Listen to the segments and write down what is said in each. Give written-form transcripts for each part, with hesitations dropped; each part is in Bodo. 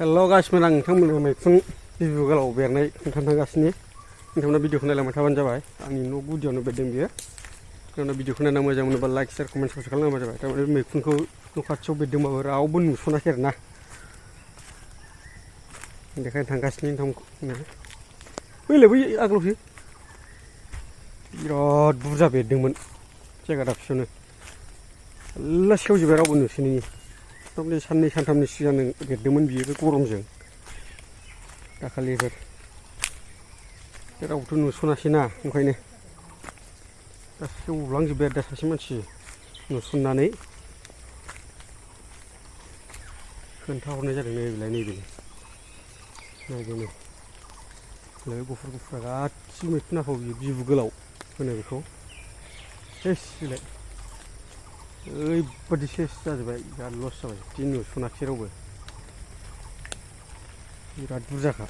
हेल' गासिबो आं नोंथांमोननो मैखुन बिबु गोलाव बेरनाय खोन्थानो थांगासिनो नोंथांमोना भिडिअखौ नायलांबाय थाबानो जाबाय आंनि न' गुदियावनो बेरदों बियो नोंथांमोना भिडिअखौ नायना मोजां मोनोबा लाइक शेयार कमेन्ट साबस्क्राइब खालामबानो जाबाय थारमाने मैखुनखौ न' खाथियाव बेरदोंबाबो रावबो नुसनाखै आरो ना देखायनो थांगासिनो नोंथांमोननो बैलाय बै आगोलावसो बिराद बुरजा बेरदोंमोन जायगा दाबसेयावनो मेरला सेवजोब्बाय रावबो नुसोयैनि थारमाने साननै सानथामनि सिगां बेरदोंमोन बियो बे गरमजों दाखालिफोर रावबोथ' नुसनासैना ओंखायनो दा सेवलांजोब्बाय आरो दा सासे मानसि नुसननानै खोन्थाहरनाय जादों नैबेलाय नैबे नायदोनो नै गुफुर गुफुरा गासिबो मैखुन आफाव बियो बिबु गोलाव होनो बेखौ सेस बिलाय ओरैबादि सेस जाजोब्बाय बिराद लस जाबाय बिदि नुसनाखै रावबो बिराद बुरजाखा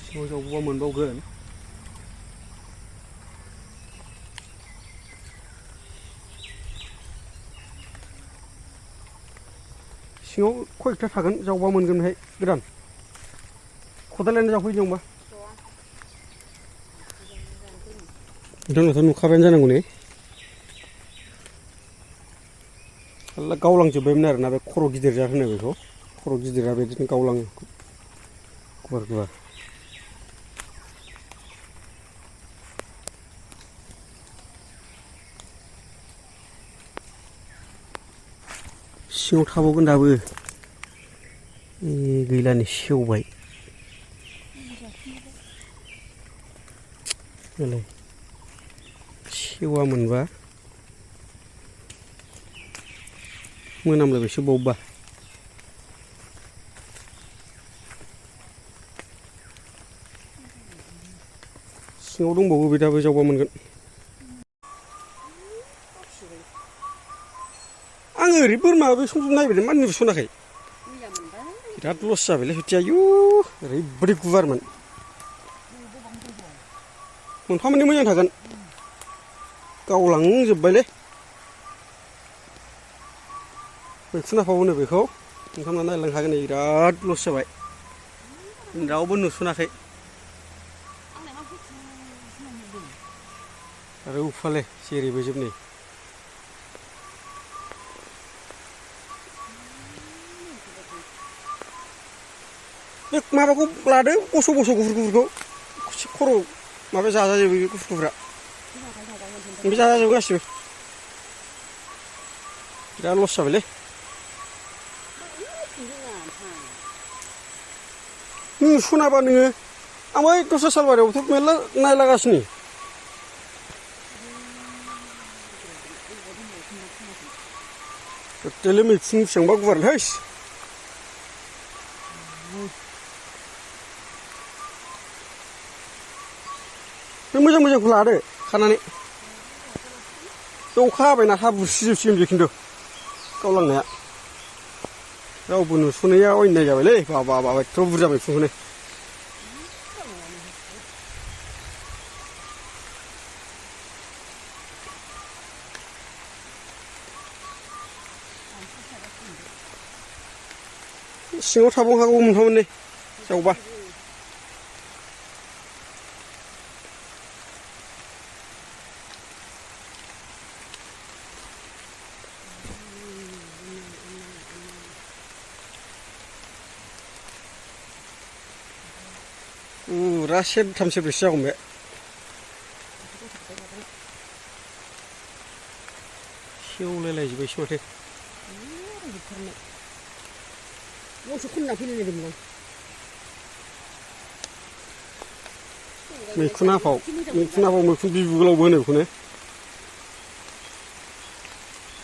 सिङाव जावबोबा मोनबावगोन सिङाव खयथा थागोन जावबा मोनगोन बेहाय गोदान खदालानो जावफैदों होनबा नोंथांनाथ' नुखाबायानो जानांगौ ने गावलांजोब्बायमोन आरोना बे खर' गिदिर जार होनो बेखौ खर' गिदिरा बिदिनो गावलाङो गुवार गुवार सिङाव थाबावगोन दाबो गैलानि सेवबाय नालाय सेवामोनबा मोनामलायबायसो बबेबा सिङाव दंबावो बे दाबो जावबा मोनगोन आङो ओरै बोरमा बे समखौ नायबाय मा नुसनाखै बिराद लस जाबायलै हथि आयु ओरैबादि गुवारमोन मोनफा मोननै मोजां थागोन गावलांजोब्बायलै मैखुन आफाव होनो बेखौ नोंथांमोना नायलांनो हागोन बिराद लस जाबाय रावबो नुसनाखै आरो उफाले जेरैबो जोबनै बे माबाखौ लादो बस' बस' गुफुर गुफुरखौ खर' माबा जाजाजोबो बे गुफुर गुफुरा बे जाजाजोबो गासिबो बिराद लस जाबायलै नुसनाबा नोङो आं बै दस्रा सालबारियावथ' मेरला नायलागासिनो टटेलि मैखुन बेसेबांबा गुवारलै बे मोजां मोजांखौ लादो खानानै बे अखा हाबायना हाब्रुसिजोबसिगोन बे खिन्थु गावलांनाया रावबो नुस'नाया अयनाय जाबायलै बाबा बाबा एथ' बुरजा मैखुनखौनो सिङाव थाबावनो हागौ मोनफा मोननै जावबा फुरा सेरथाम सेरब्रैसो जागोन बे सेवलायलायजोब्बायसो माथो मैखुन आफाव मैखुन बिबु गोलावबो होनो बेखौनो